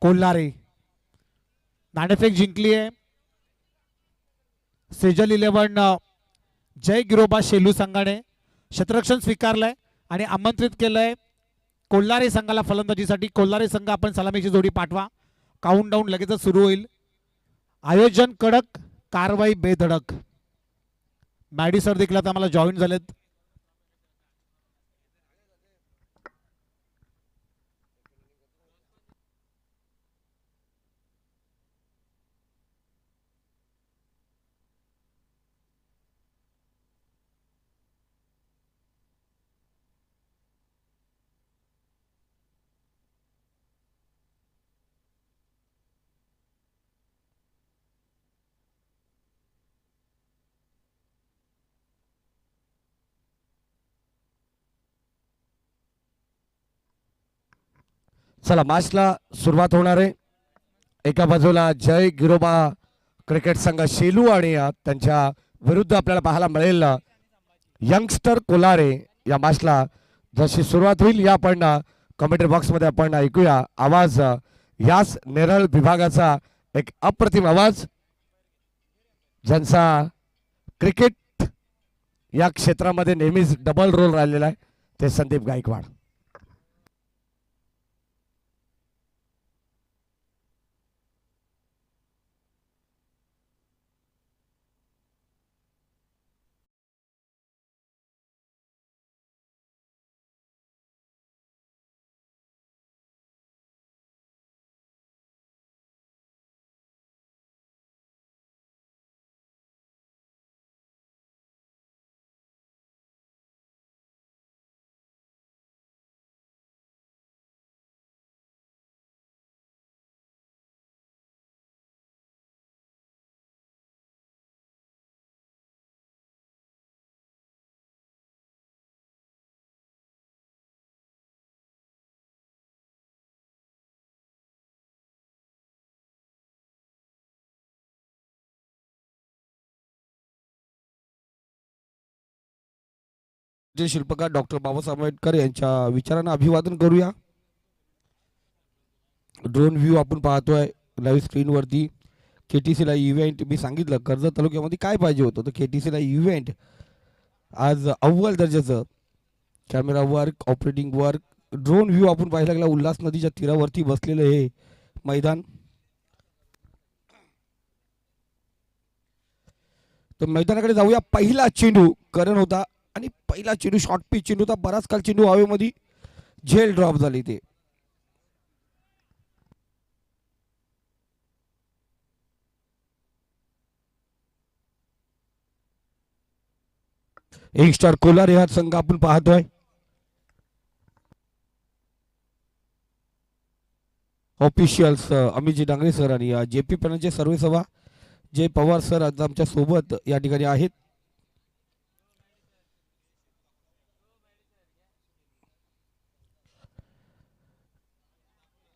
कोल्हारे नाणेफेक जिंकली आहे. सेजल 11 जय गिरोबा शेलू संघाने क्षेत्ररक्षण स्वीकारलंय आणि आमंत्रित केलंय कोल्हारे संघाला फलंदाजीसाठी. कोल्हारे संघ आपण सलामीची जोडी पाठवा. काउंटडाऊन लगेचच सुरू होईल. आयोजन कडक, कारवाई बेधडक. मॅडी सर देखील आता आम्हाला जॉईन झालेत. चला मॅचला सुरुवात होणार आहे. एका बाजूला जय गिरोबा क्रिकेट संघ शेलू आणि त्यांच्या विरुद्ध आपल्याला पाहायला मिळेल यंगस्टर कोल्हारे. या मॅचला जशी सुरुवात होईल या आपण कमेंट्री बॉक्स मध्ये आपण ऐकूया आवाज. याच नेरळ विभागाचा एक अप्रतिम आवाज ज्यांचा क्रिकेट या क्षेत्रामध्ये नेहमीच डबल रोल राहिलेला आहे ते संदीप गायकवाड. शिल्पकार डॉक्टर बाबासाहेब आंबेडकर यांच्या विचारांना अभिवादन करूया. ड्रोन व्ह्यू आपण पाहतोय लाईव्ह स्क्रीनवरती. केटीसीला इव्हेंट मी सांगितलं कर्जत तालुक्यामध्ये काय पाहिजे होतं तर केटीसीला इव्हेंट आज अव्वल दर्जाचं camera work, operating work, drone view आपण पाहायला लागला. उल्हास नदीच्या तीरावरती बसलेलं हे मैदान. तर मैदानाकडे जाऊया. पहिला चेंडू करण होता आणि पहिला चेंडू शॉर्ट पिच चेंडू होता. बराच काल चेंडू हवेमध्ये झेल ड्रॉप झाली. ते एक स्टार कोल्हारे हा संघ आपण पाहतोय. ऑफिशियल्स अमितजी डांगरे सर आणि जेपी पॅनलचे सर्वे सभा जय पवार सर आज आमच्या सोबत या ठिकाणी आहेत.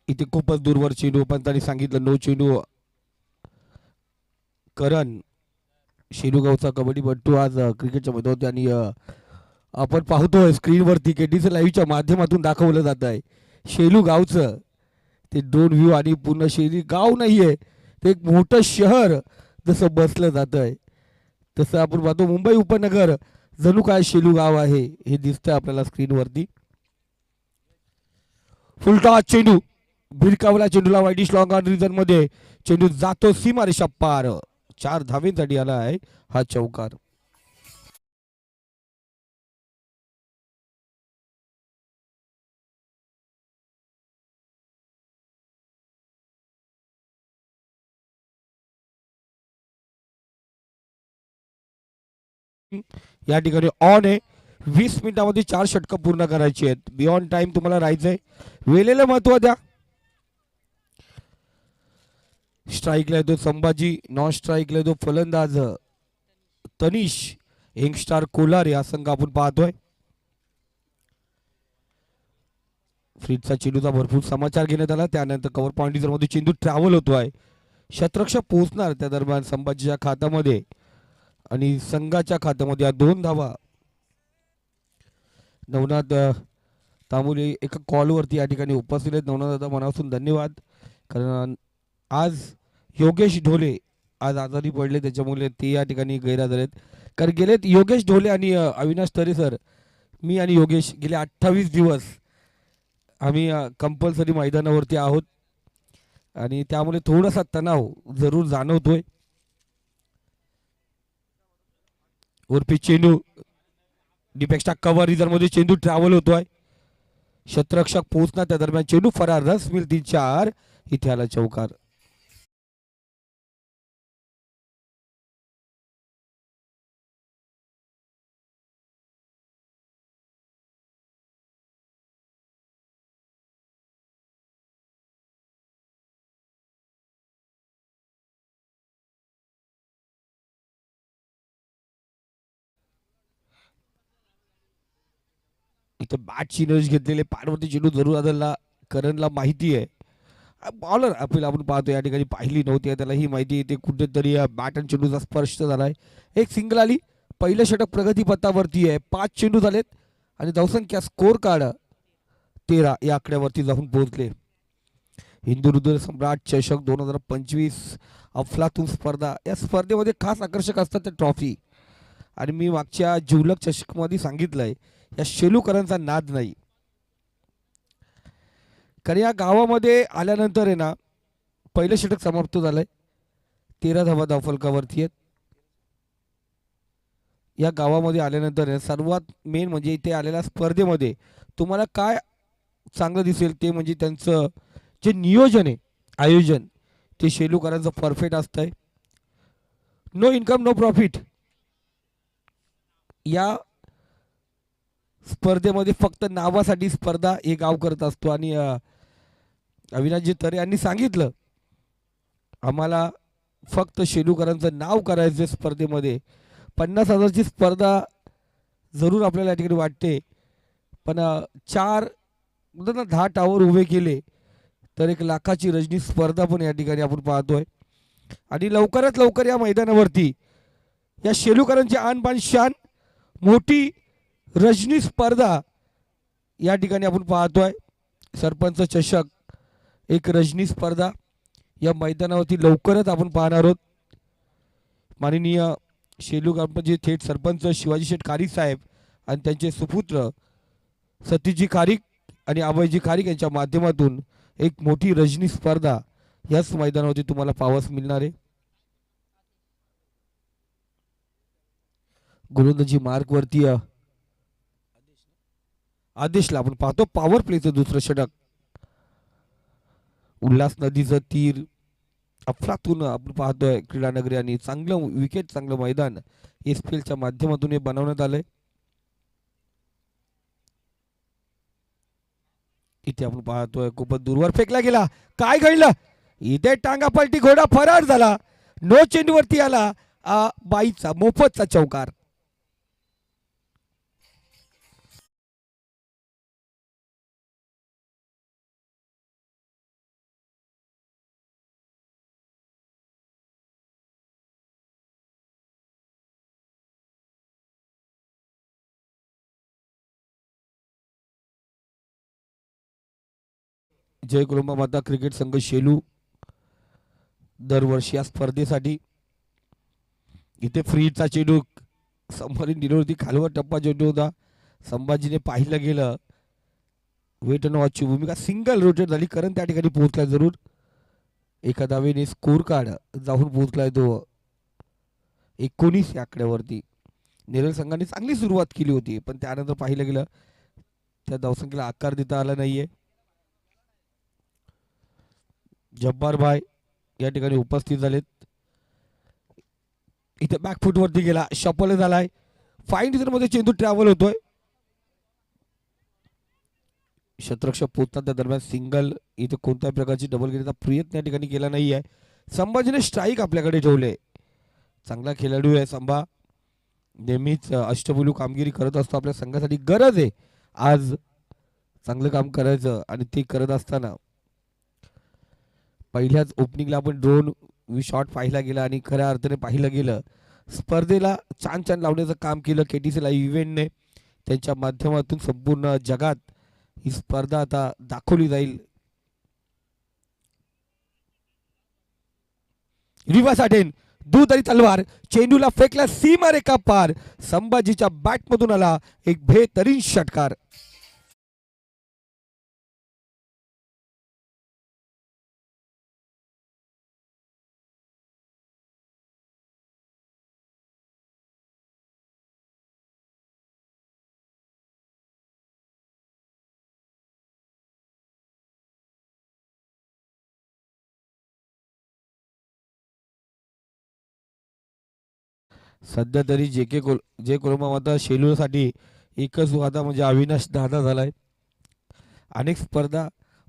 इथे खूपच दूरवर चेंडू पंतांनी सांगितलं नो चेंडू. करण शेलूगावचा कबड्डीपट्टू आज क्रिकेटच्या मैदानात आणि आपण पाहतोय स्क्रीनवरती केटीसी लाईव्हच्या माध्यमातून दाखवलं जात आहे शेलूगावचं ते ड्रोन व्ह्यू. आणि पूर्ण शेली गाव नाहीये ते एक मोठं शहर जसं बसलं जात आहे तसं आपण पाहतो. मुंबई उपनगर जणू काय शेलूगाव आहे हे दिसतंय आपल्याला स्क्रीनवरती. फुलटॉस चेंडू भिरकावला चेंडूला वाईडिश लॉंग ऑन रिझन मध्ये चेंडू जातो सीमारेषा पार. 4 धावेंसाठी आला आहे हा चौकार. या ठिकाणी ऑन आहे. 20 मिनिटांमध्ये 4 षटकं पूर्ण करायची आहेत. बियॉन्ड टाइम तुम्हाला राहायचंय. वेळेला महत्व द्या. स्ट्राईकला येतो संभाजी, नॉन स्ट्राईकला येतो फलंदाज तनिष. यंगस्टार कोल्हारे हा संघ आपण पाहतोय. फ्रीजचा चेंडूचा भरपूर समाचार घेण्यात आला. त्यानंतर कव्हर पॉइंट मध्ये चेंडू ट्रॅव्हल होतोय. शतरक्षक पोहोचणार त्या दरम्यान संभाजीच्या खात्यामध्ये आणि संघाच्या खात्यामध्ये 2 धावा. नवनाथ तामुले एका कॉलवरती या ठिकाणी उपस्थित आहेत. नवनाथ दादा मनापासून धन्यवाद. कारण आज योगेश ढोले आज आजारी पडले, त्याच्यामुळे ते या ठिकाणी गैरहजर आहेत. कारण गेलेत योगेश ढोले आणि अविनाश तरे सर, मी आणि योगेश गेले 28 दिवस आम्ही कंपल्सरी मैदानावरती आहोत आणि त्यामुळे थोडासा तणाव जरूर जाणवतोय. वरती चेंडू डिपेक्सच्या कव्हर रिझनमध्ये चेंडू ट्रॅव्हल होतोय. शतरक्षक पोहोचणार त्या दरम्यान चेंडू फरार, रस मिळतील 4. इथे आला चौकार. इथे बॅटची नज घेतलेले पारवरती चेंडू जरूर आदलला. करणला माहिती आहे बॉलर आपल्याला आपण पाहतो या ठिकाणी पाहिली नव्हती, त्याला ही माहिती येते कुठेतरी बॅट आणि चेंडूचा स्पर्श झालाय. एक सिंगल आली. पहिलं षटक प्रगतीपथावरती आहे. 5 चेंडू झालेत आणि धावसंख्या स्कोर कार्ड 13 या आकड्यावरती जाऊन पोहोचले. हिंदू सम्राट चषक 2025 अफलातून स्पर्धा, या स्पर्धेमध्ये खास आकर्षक असतात त्या ट्रॉफी. आणि मी मागच्या जिवलग चषकमध्ये सांगितलंय या शेलूकरांचा नाद नाही. कारण या गावामध्ये आल्यानंतर आहे ना, पहिलं षटक समाप्त झालंय. 13 धावा धावफलकावरती आहेत. या गावामध्ये आल्यानंतर सर्वात मेन म्हणजे इथे आलेल्या स्पर्धेमध्ये तुम्हाला काय चांगलं दिसेल ते म्हणजे त्यांचं जे नियोजन आहे, आयोजन, ते शेलूकरांचं परफेक्ट असतंय. No income no profit. या स्पर्धेमध्ये फक्त नावासाठी स्पर्धा हे गाव करत असतो. आणि अविनाशजी तरे यांनी सांगितलं आम्हाला फक्त शेलूकरांचं नाव करायचं स्पर्धेमध्ये. 50,000ची स्पर्धा जरूर आपल्याला या ठिकाणी वाटते, पण 10 टावर उभे केले तर 1 लाखाची रजनी स्पर्धा पण या ठिकाणी आपण पाहतोय. आणि लवकरात लवकर या मैदानावरती या शेलूकरांची आन बान शान मोठी रजनी स्पर्धा या ठिकाणी आपण पाहतोय. सरपंच चषक, एक रजनी स्पर्धा या मैदानावरती लवकरच आपण पाहणार आहोत. माननीय शेलू ग्रामपंचायत थेट सरपंच शिवाजी शेठ खारीक साहेब आणि त्यांचे सुपुत्र सतीशजी खारीक आणि अभयजी खारीक यांच्या माध्यमातून एक मोठी रजनी स्पर्धा याच मैदानावरती तुम्हाला पाहावयास मिळणार आहे. गोलंदाजी मार्कवरती आदेशला आपण पाहतो पॉवर प्लेचं दुसरं षटक. उल्हास नदीचं तीर अफलातून आपण पाहतोय क्रीडानगरी आणि चांगलं विकेट, चांगलं मैदान एसपीएलच्या माध्यमातून हे बनवण्यात आलंय. इथे आपण पाहतोय खूपच दूरवर फेकला गेला. काय घडलं इथे? टांगा पलटी, घोडा फरार झाला. नो चेंडूवरती आला बाईचा मोफतचा चौकार. जय कुरुंबा माता क्रिकेट संघ शेलू दरवर्षी या स्पर्धेसाठी इथे फ्रीचा चेंडू संभाजी दिलोवरती खालवर टप्पा चेंडू होता. संभाजीने पाहिलं गेलं. वेट अँड वॉचची भूमिका, सिंगल रोटेट झाली. कारण त्या ठिकाणी पोहोचला जरूर. एका धावेने स्कोर कार्ड जाऊन पोहोचलाय तो 19 या आकड्यावरती. नेरळ संघाने चांगली सुरुवात केली होती, पण त्यानंतर पाहिलं गेलं त्या धावसंख्येला आकार देता आला नाहीये. जब्बार भाई या ठिकाणी उपस्थित झालेत. इथे बॅकफूट वरती गेला, शपल झालाय. फाईन डिझाइन मध्ये चेंडू ट्रॅव्हल होतोय. शतरक्षक पोहोचतात त्या दरम्यान सिंगल. इथे कोणत्याही प्रकारची डबल घेण्याचा प्रयत्न या ठिकाणी केला नाहीये. संभाजीने स्ट्राईक आपल्याकडे ठेवले. चांगला खेळाडू आहे संभा, नेहमीच अष्टपैलू कामगिरी करत असतो. आपल्या संघासाठी गरज आहे आज चांगलं काम करायचं, आणि ते करत असताना पहिल्याच ओपनिंगला आपण ड्रोन शॉट पाहिला गेला आणि खऱ्या अर्थाने पाहिलं गेलं स्पर्धेला छान छान लावण्याचं काम केलं केटीसी लाईव्ह इव्हेंटने. त्यांच्या माध्यमातून संपूर्ण जगात ही स्पर्धा आता दाखवली जाईल. रिव्हर्स अटेन दूध आणि तलवार चेंडूला फेकला सीमा रेखा पार. संभाजीच्या बॅटमधून आला एक बेहतरीन षटकार. सध्या तरी जे कोलमा माता शेलूसाठी एकच वादा म्हणजे अविनाश दादा झालाय. अनेक स्पर्धा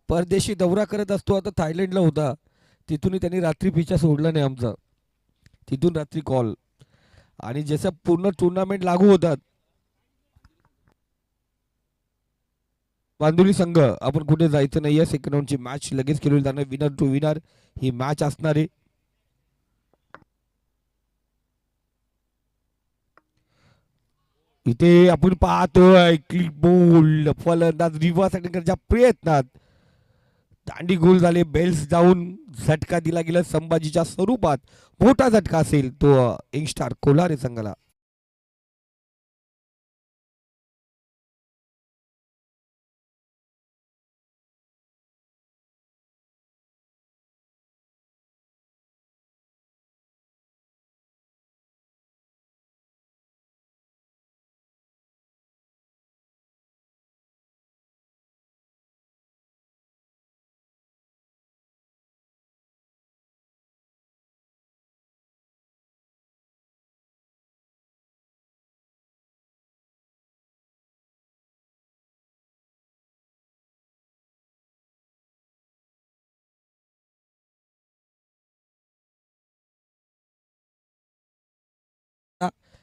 परदेशी दौरा करत असतो. आता थायलंडला होता, तिथूनही त्यांनी रात्री पिचा सोडला नाही आमचा, तिथून रात्री कॉल. आणि जसं पूर्ण टुर्नामेंट लागू होतात बांधुली संघ आपण कुठे जायचं नाही आहे. सेकंड राऊंडची मॅच लगेच केली जाणार. विनर टू विनर ही मॅच असणार आहे. इथे आपण पाहतोय क्लिक बोल फलंदाज रिव्हर्स करण्याच्या प्रयत्नात दांडी गोल झाले. बेल्स जाऊन झटका दिला गेला संभाजीच्या स्वरूपात. मोठा झटका असेल तो यंगस्टार कोल्हारे संघाला.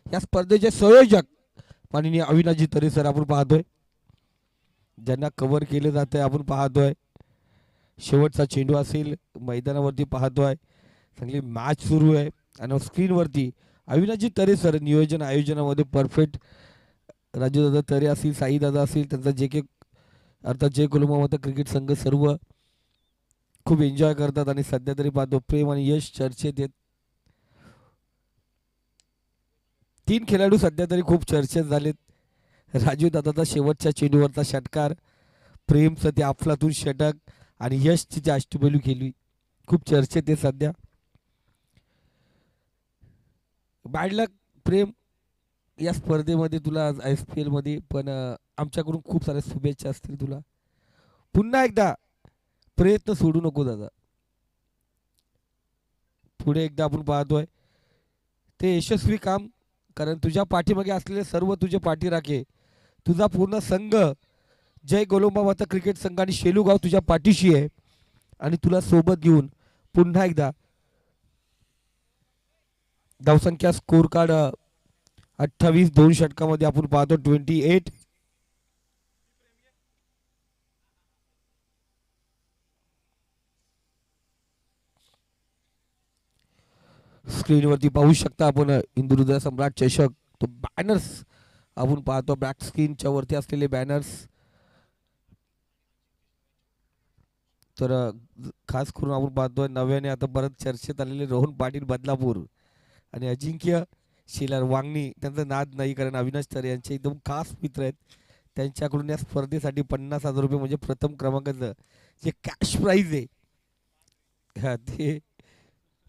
या स्पर्धेचे संयोजक माननीय अविनाशजी तरे सर आपण पाहतोय, ज्यांना कव्हर केले जाते आपण पाहतोय. शेवटचा चेंडू असेल मैदानावरती पाहतोय. चांगली मॅच सुरू आहे आणि स्क्रीनवरती अविनाशजी तरे सर नियोजन आयोजनामध्ये परफेक्ट. राजूदादा तरे असतील, साईदादा असतील, त्यांचा जे के अर्थात जय कोलमावता क्रिकेट संघ सर्व खूप एन्जॉय करतात. आणि सध्या तरी पाहतो प्रेम आणि यश चर्चेत येत. 3 खेळाडू सध्या तरी खूप चर्चेत झालेत. राजू दादाचा शेवटच्या चेंडूवरचा षटकार, प्रेमचं ते अफलातून षटक आणि यशची जी अष्टपैलू केली खूप चर्चेत आहे सध्या. बॅड लक प्रेम या स्पर्धेमध्ये तुला ISPL मध्ये, पण आमच्याकडून खूप साऱ्या शुभेच्छा असतील तुला. पुन्हा एकदा प्रयत्न सोडू नको दादा. पुढे एकदा आपण पाहतोय ते यशस्वी काम, कारण तुझ्या पाठीमागे असलेले सर्व तुझे पाठीराखे, तुझा पूर्ण संघ जय गोलंबा माता क्रिकेट संघ आणि शेलूगाव तुझ्या पाठीशी आहे. आणि तुला सोबत घेऊन पुन्हा एकदा धावसंख्या स्कोर कार्ड 28 2 षटकामध्ये आपण पाहतो 28. स्क्रीनवरती पाहू शकता आपण इंदुहृदय सम्राट चषक तो बॅनर्स आपण पाहतो. बॅक स्क्रीनच्या वरती असलेले बॅनर्स. तर खास करून आपण पाहतोय नव्याने आता परत चर्चेत आलेले रोहन पाटील बदलापूर आणि अजिंक्य शेलार वांगणी. त्यांचा नाद नाही, कारण अविनाश तरे यांचे एकदम खास मित्र आहेत. त्यांच्याकडून या स्पर्धेसाठी 50,000 रुपये म्हणजे प्रथम क्रमांकाचं जे कॅश प्राईज आहे ते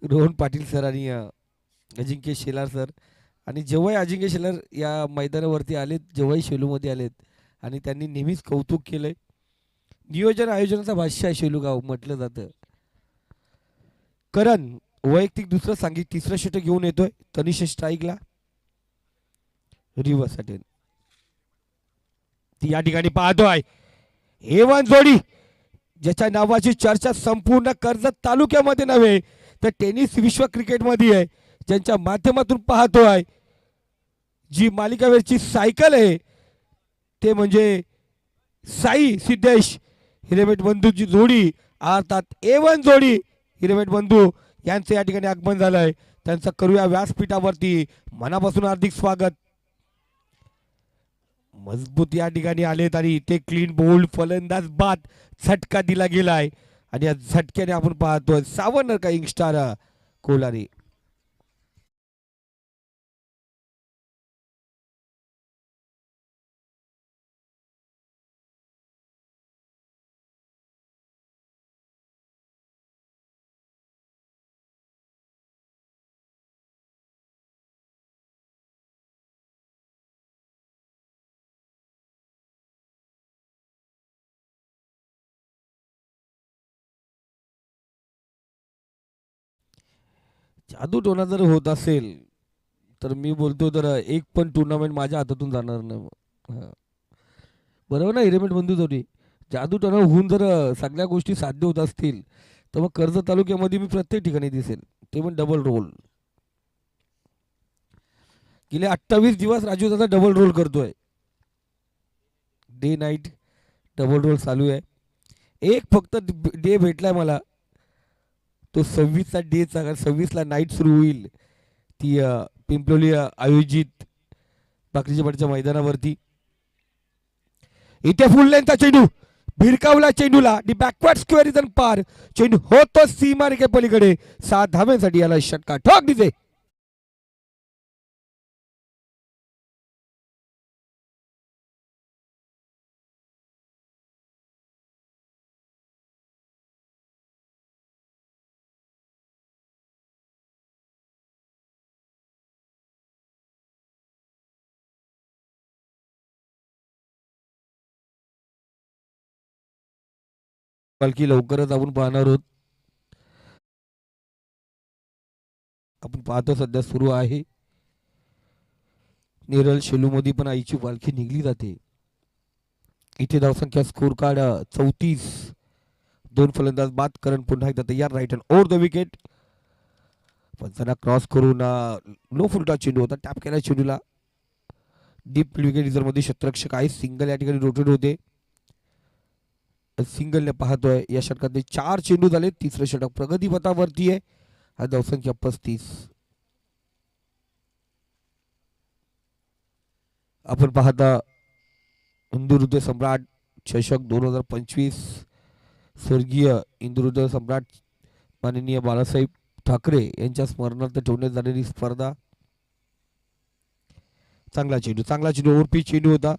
रोहन पाटील सर आणि अजिंक्य शेलार सर. आणि जेव्हाही अजिंक्य शेलार या मैदानावरती आलेत, जेव्हाही शेलूमध्ये आलेत, आणि त्यांनी नेहमीच कौतुक केलंय. नियोजन आयोजनाचा भाष्य आहे शेलूगाव म्हटलं जातं. करण वैयक्तिक दुसरं सांगित तिसरं षटक घेऊन येतोय. तनिष स्ट्राईकला रिव्हर्स अटेन ती या ठिकाणी पाहतोय. A1 जोडी ज्याच्या नावाची चर्चा संपूर्ण कर्जत तालुक्यामध्ये नव्हे तर टेनिस विश्व क्रिकेटमध्ये आहे, ज्यांच्या माध्यमातून पाहतोय जी मालिकावेरची सायकल आहे ते म्हणजे साई सिद्धेश हिरेमेट बंधूची जोडी, अर्थात A1 जोडी हिरेमेट बंधू यांचे या ठिकाणी आगमन झालंय. त्यांचं करूया व्यासपीठावरती मनापासून हार्दिक स्वागत. मजबूत या ठिकाणी आलेत आणि इथे क्लीन बोल्ड फलंदाज बाद झटका दिला गेलाय. आणि या झटक्याने आपण पाहतोय सावरकर का यंगस्टार कोलारे. जादू टोना जर होत असेल तर मी बोलतो तर एक पण टुर्नामेंट माझ्या हातातून जाणार नाही. हा. बरोबर ना हिरेमेट बंधू जोडी. जादू टोना होऊन जर सगळ्या गोष्टी साध्य होत असतील तर मग कर्जत तालुक्यामध्ये मी प्रत्येक ठिकाणी दिसेल, ते पण डबल रोल. गेले 28 दिवस राजू दादा डबल रोल करतोय. डे नाईट डबल रोल चालू आहे. एक फक्त डे भेटलाय मला, तो 26चा डेचा, 26ला नाईट सुरू होईल ती पिंपलोली आयोजित बाकरीच्या पाटीच्या मैदानावरती. इथे फुल लेनचा चेंडू भिरकावला, चेंडूला दी बॅकवर्ड स्क्वेअर इज पार. चेंडू होतो सीमा रेखे पलीकडे. 7 धाव्यांसाठी याला षटकार ठोक दिसे. पालखी लवकरच आपण पाहणार आहोत. आपण पाहतो सध्या सुरू आहे. नेरळ शेलू मध्ये पण आईची पालखी निघली जाते. इथे धावसंख्या स्कोर कार्ड 34. 2 फलंदाज बाद. करण पुन्हा एकदा तयार. Right hand over the wicket. पंचांना क्रॉस करून नो फुलटा चेंडू होता. टॅप केला चेंडूला. डीप विकेट रिझर्व मध्ये क्षेत्ररक्षक आहे. सिंगल या ठिकाणी रोटेट होते. सिंगलने पाहतोय या षटकात 4 चेंडू झाले. तिसरं षटक प्रगतीपथावरती आहे. हा धावसंख्या 35. आपण पाहता हिंदू सम्राट चषक 2025 स्वर्गीय हिंदू सम्राट माननीय बाळासाहेब ठाकरे यांच्या स्मरणार्थ ठेवण्यात झालेली स्पर्धा. चांगला चेंडू ओव्हरपिच चेंडू होता.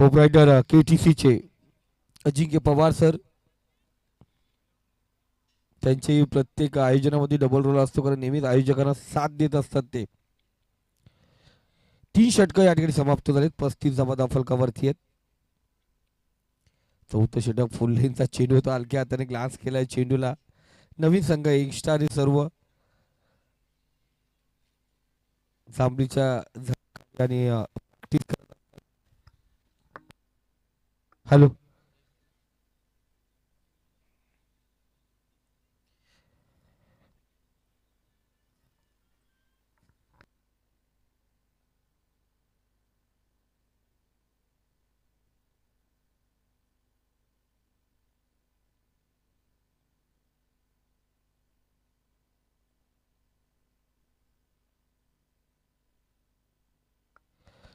प्रोप्रायटर KTCचे अजिंक्य पवार सर, त्यांचे प्रत्येक आयोजनामध्ये डबल रोल असतो, कारण नेहमीच आयोजकांना साथ देत असतात ते. 3 षटकं या ठिकाणी समाप्त झालेत. 35 धावा फलकावरती आहेत. चौथं षटक फुल लेनचा चेंडू होता. हलक्या हाताने ग्लास केलाय चेंडूला. नवीन संघ यंगस्टार आहे सर्व. जांभळीच्या आणि हॅलो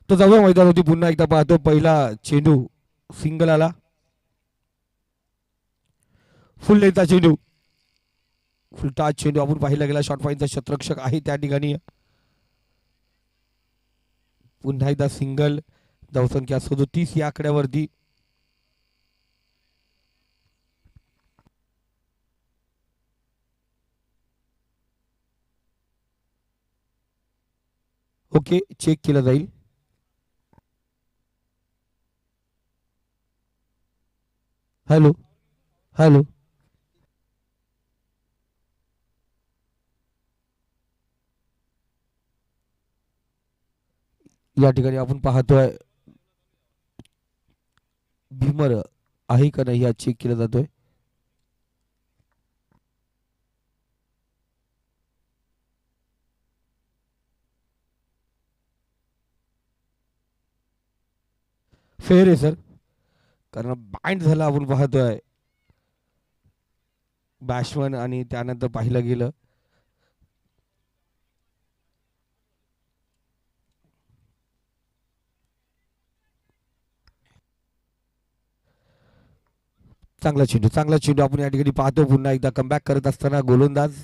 तो जाऊया मैदान होती. पुन्हा एकदा पाहतो पहिला चेंडू सिंगल आला. फुल लेनचा चेंडू, फुल टाच चेंडू आपण पाहिला गेला. शॉर्ट पॉईंटचा शतरक्षक आहे त्या ठिकाणी. पुन्हा एकदा सिंगल. धावसंख्या 37 या आकड्यावरती. ओके, चेक केलं जाईल. हॅलो हॅलो या ठिकाणी आपण पाहतोय भीमर आहे का नाही हा चेक केला जातोय. फेअर आहे सर, कारण बाइंड झाला आपण पाहतोय बॅट्समन आणि त्यानंतर पाहिलं गेलं. चांगला चेंडू आपण या ठिकाणी पाहतो. पुन्हा एकदा कमबॅक करत असताना गोलंदाज.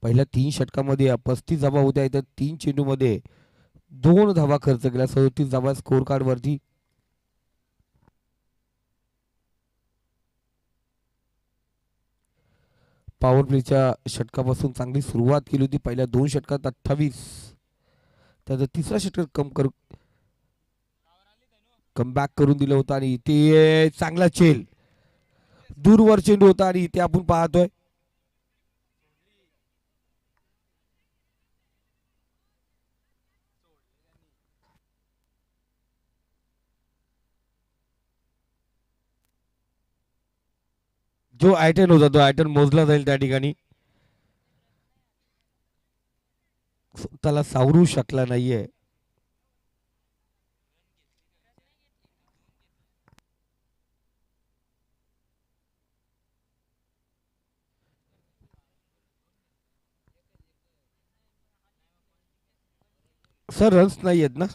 पहिल्या 3 षटकामध्ये 35 धावा होत्या. तर 3 चेंडूमध्ये 2 धावा खर्च केल्या. 37 धावा स्कोर कार्ड वरती. पॉवर प्लेच्या षटकापासून चांगली सुरुवात केली होती. पहिल्या 2 षटकात 28, त्याचं तिसरा षटक कमबॅक करून दिलं होतं. आणि इथे चांगला चेल दूरवर चेंडू होता. आणि इथे आपण पाहतोय जो आयटन होता तो आयटन मोजला जाईल त्या ठिकाणी. त्याला सावरू शकला नाहीये. सर रन्स नाही आहेत ना.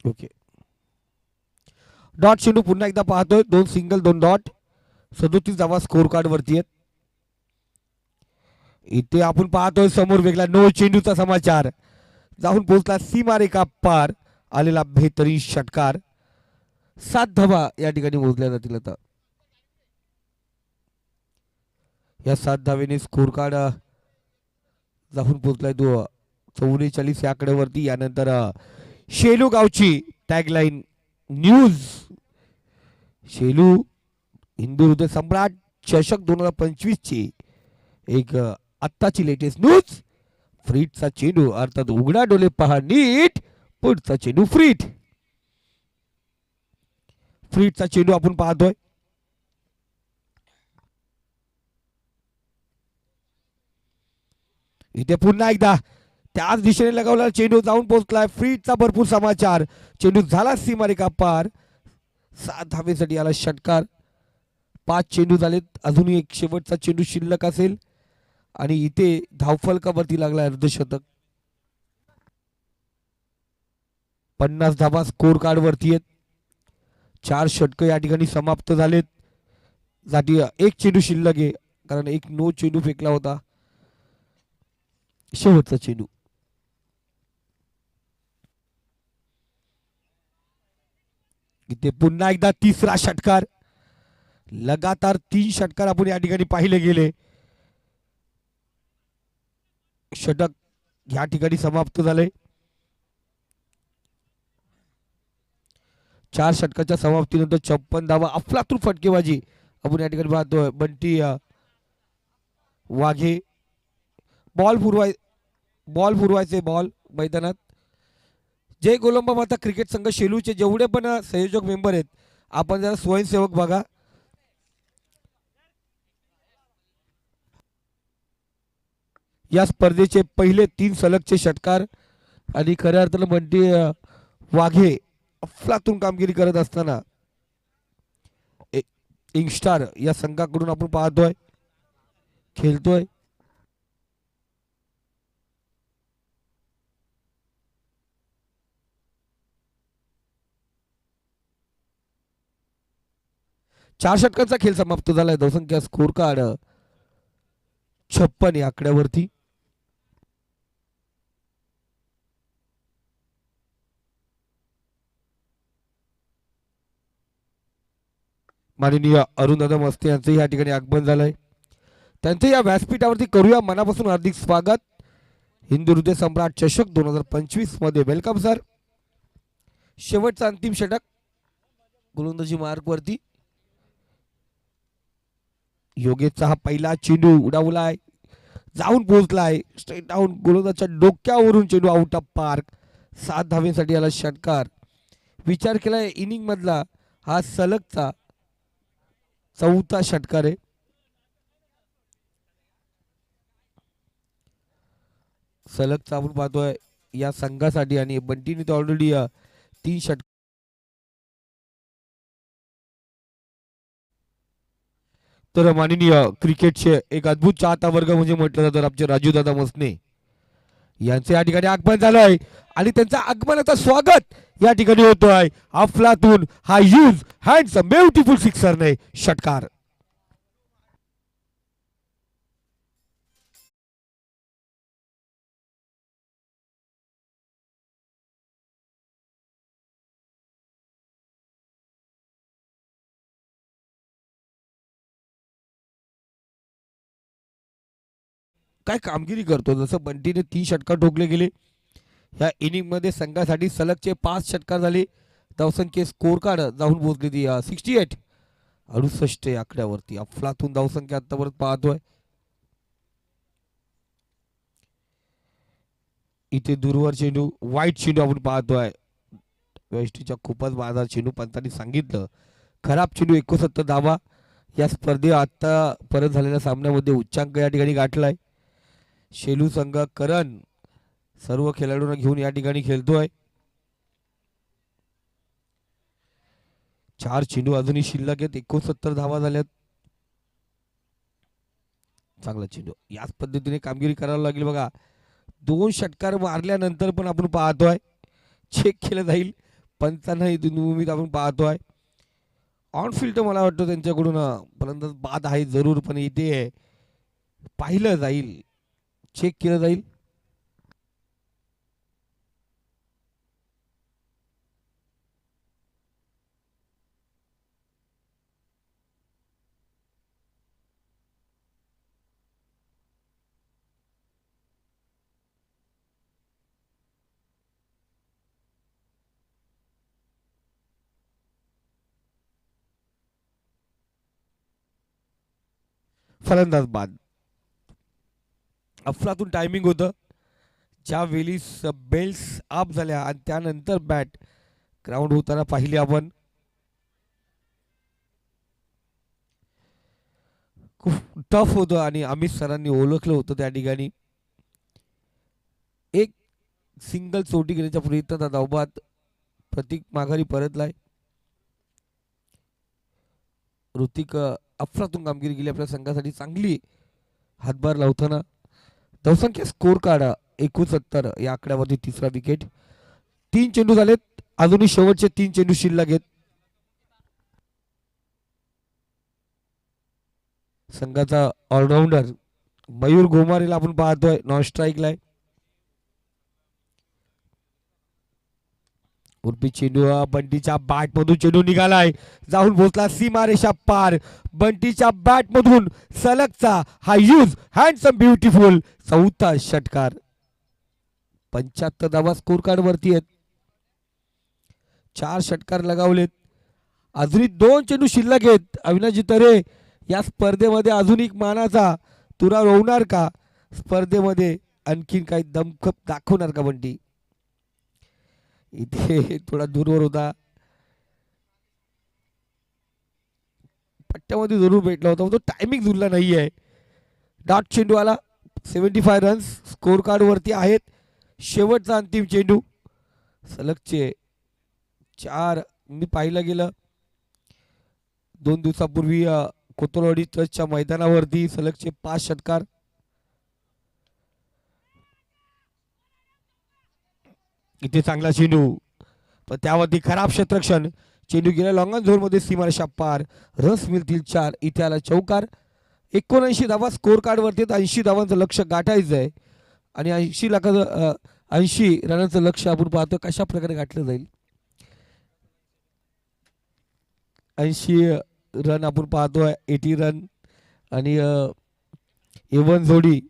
ओके, डॉट चेंडू पुन्हा एकदा पाहतोय. 2 सिंगल 2 डॉट. 37 धावा स्कोर कार्ड वरती आहेत. इथे आपण पाहतोय समोर वेगळा नो चेंडूचा समाचार. जाऊन पोहोचला सीमारेखा पार. आलेला बेहतरीन षटकार. 7 धावा या ठिकाणी मोजल्या जातील. आता या 7 धावेने स्कोर कार्ड जाऊन पोहोचलाय तो 44 या आकड्यावरती. यानंतर शेलू गावची टॅगलाईन न्यूज. शेलू हिंदू हृदय सम्राट चषक 2025 ची एक आत्ताची लेटेस्ट न्यूज. फ्रीटचा चेंडू, अर्थात उघडा डोले पहा नीट. पुढचा चेंडू फ्रीटचा चेंडू आपण पाहतोय. इथे पुन्हा एकदा त्याच दिशेने लगावला चेंडू जाऊन पोहोचलाय. फ्रीटचा भरपूर समाचार. चेंडू झाला सीमारेखा पार. 7 धावेसाठी आला षटकार. 5 चेंडू झालेत. अजूनही एक शेवटचा चेंडू शिल्लक असेल. आणि इथे धावफलकावरती लागला अर्धशतक. 50 धावा स्कोर कार्ड वरती आहेत. 4 षटक या ठिकाणी समाप्त झालेत. साठी एक चेंडू शिल्लक आहे, कारण एक नो चेंडू फेकला होता. शेवटचा चेंडू. इथे पुन्हा एकदा तिसरा षटकार. लगातार 3 षटकार आपण या ठिकाणी पाहिले गेले. षटक या ठिकाणी समाप्त झाले. 4 षटकाच्या समाप्तीनंतर 56 धावा अफलातून फटकेबाजी आपण या ठिकाणी पाहतोय. बंटी वाघे बॉल पुरवायचे बॉल मैदानात. जय गोलंबा माता क्रिकेट संघ शेलूचे जेवढे पण संयोजक मेंबर आहेत आपण जरा स्वयंसेवक बघा. या स्पर्धेचे पहिले 3 सलगचे षटकार आणि खऱ्या अर्थानं बंटी वाघे अफलातून कामगिरी करत असताना इंगस्टार या संघाकडून आपण पाहतोय खेळतोय. चार षटकांचा खेळ समाप्त झालाय. धावसंख्या स्कोर कार्ड 56 या आकड्यावरती. माननीय अरुणदादा मस्ते यांचं या ठिकाणी आगमन झालंय. त्यांचे या व्यासपीठावरती करूया मनापासून हार्दिक स्वागत. हिंदू हृदय सम्राट चषक 2025 मध्ये वेलकम सर. शेवटचा अंतिम षटक गोलंदाजी मार्क वरती. योगेशचा हा पहिला चेंडू उडावलाय, जाऊन पोहोचलाय स्ट्रेट डाऊन गोलंदाजच्या डोक्यावरून चेंडू आउट ऑफ पार्क. 7 धावेसाठी आला षटकार. विचार केलाय इनिंग मधला हा सलगचा 4था षटकार आहे. सलगचा आपण पाहतोय या संघासाठी आणि बंटीने तर ऑलरेडी 3 षटकार. तर माननीय क्रिकेटचे एक अद्भुत चाहता वर्ग म्हणजे म्हटलं जातं आमचे राजू दादा मसने यांचे या ठिकाणी आगमन झालंय आणि त्यांचं आगमनाचं स्वागत या ठिकाणी होतोय. अफलातून हा यूज हँडसम ब्युटिफुल सिक्सरने षटकार. काय कामगिरी करतो. जसं बंटीने 3 षटकार ठोकले गेले या इनिंग मध्ये संघासाठी सलगचे 5 षटकार झाले. धावसंख्ये स्कोर कार्ड जाऊन पोहोचली ती 68 68 या आकड्यावरती. अफलातून धावसंख्या आतापर्यंत पाहतोय. इथे दूरवर चेंडू वाईट चेंडू आपण पाहतोय. वेस्टीच्या खूपच बाजार चेंडू पंतांनी सांगितलं. खराब चेंडू 69 धावा या स्पर्धेत आता परत झालेल्या सामन्यामध्ये उच्चांक या ठिकाणी गाठलाय. शेलू संघ करण सर्व खेळाडूंना घेऊन या ठिकाणी खेळतोय. 4 चेंडू अजूनही शिल्लक आहेत. 69 धावा झाल्यात. चांगला चेंडू. याच पद्धतीने कामगिरी करायला लागेल बघा. 2 षटकार मारल्यानंतर पण आपण पाहतोय चेक केलं जाईल. पंचांना उमेद आपण पाहतोय. ऑन फील्ड मला वाटतं त्यांच्याकडून फलंदाज बाद आहे जरूर, पण इथे पाहिलं जाईल, चेक केलं जाईल. फलंदाज बाद. अफलातून टायमिंग होतं. ज्या वेळी बेल्स अप झाल्या आणि त्यानंतर बॅट ग्राउंड होताना पाहिले आपण. खूप टफ होतं आणि अमित सरांनी ओळखलं होतं त्या ठिकाणी. एक सिंगल चोटी घेण्याच्या प्रयत्नात धावबाद प्रतीक माघारी परतलाय. ऋतिक अफलातून कामगिरी केली आपल्या संघासाठी, चांगली हातभार लावताना. धावसंख्या स्कोर कार्ड 69 या आकड्यावरती तिसरा विकेट. 3 चेंडू झालेत, अजूनही शेवटचे 3 चेंडू शिल्लक आहेत. संघाचा ऑलराऊंडर मयूर गोमारेला आपण पाहतोय नॉन स्ट्राईकला आहे. उर्फी चेंडू बंटीच्या बॅट मधून चेंडू निघालाय, जाऊन पोहोचला सीमारेषा पार. बंटीच्या बॅट मधून सलगचा हा यूज हँडसम ब्युटिफुल चौथा षटकार. 75 धावा स्कोर कार्ड वरती आहेत. 4 षटकार लगावलेत. अजूनही 2 चेंडू शिल्लक आहेत. अविनाशजी तरे या स्पर्धेमध्ये अजून एक मानाचा तुरा रोवणार का? स्पर्धेमध्ये आणखीन काही दमखप दाखवणार का बंटी? इथे थोडा दूरवर होता, पट्ट्यामध्ये जरूर भेटला होता, तो टायमिंग जुळला नाहीये. डॉट चेंडू आला. 75 रन्स स्कोर कार्ड वरती आहेत. शेवटचा अंतिम चेंडू. सलगचे 4 मी पाहिलं गेलं 2 दिवसापूर्वी कोतवाडी ट्रस्टच्या मैदानावरती सलगचे 5 षटकार. इथे चांगला चेंडू, पण त्यावरती खराब क्षेत्ररक्षण. चेंडू गेला लॉंग ऑन झोन मध्ये सीमारेषा पार. रस मिळतील 4. इथे आला चौकार. 79 धावा स्कोर कार्ड वरती. 80 धावांचं लक्ष गाठायचं आहे आणि 80 रनाचं लक्ष आपण पाहतो कशा प्रकारे गाठलं जाईल. 80 रन आपण पाहतोय. 80 रन आणि एवन जोडी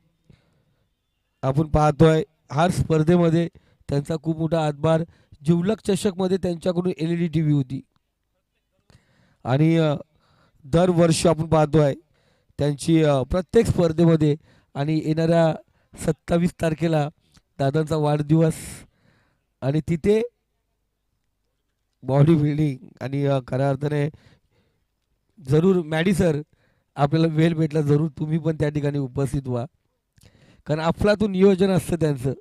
आपण पाहतोय. हार स्पर्धेमध्ये त्यांचा खूप मोठा हातभार. जिवलक चषक मध्ये त्यांच्याकडून LED TV होती आणि दरवर्षी आपण पाहतोय त्यांची प्रत्येक स्पर्धेमध्ये. आणि येणाऱ्या 27 तारखेला दादांचा वाढदिवस आणि तिथे बॉडी बिल्डिंग आणि खऱ्या अर्थाने जरूर मॅडी सर आपल्याला वेळ भेटला जरूर तुम्ही पण त्या ठिकाणी उपस्थित व्हा, कारण अफलातून नियोजन असतं त्यांचं.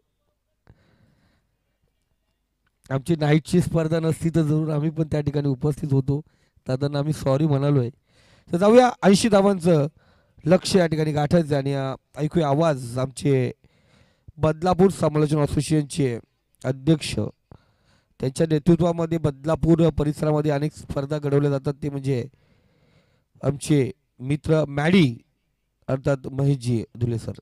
आमची नाईटची स्पर्धा नसती तर जरूर आम्ही पण त्या ठिकाणी उपस्थित होतो. दादांना आम्ही सॉरी म्हणालोय. तर जाऊया 80 धावांचं लक्ष या ठिकाणी गाठायचं आणि ऐकूया आवाज आमचे बदलापूर समालोचन असोसिएशनचे अध्यक्ष. त्यांच्या नेतृत्वामध्ये बदलापूर परिसरामध्ये अनेक स्पर्धा घडवल्या जातात. ते म्हणजे आमचे मित्र मॅडी अर्थात महेशजी धुले सर.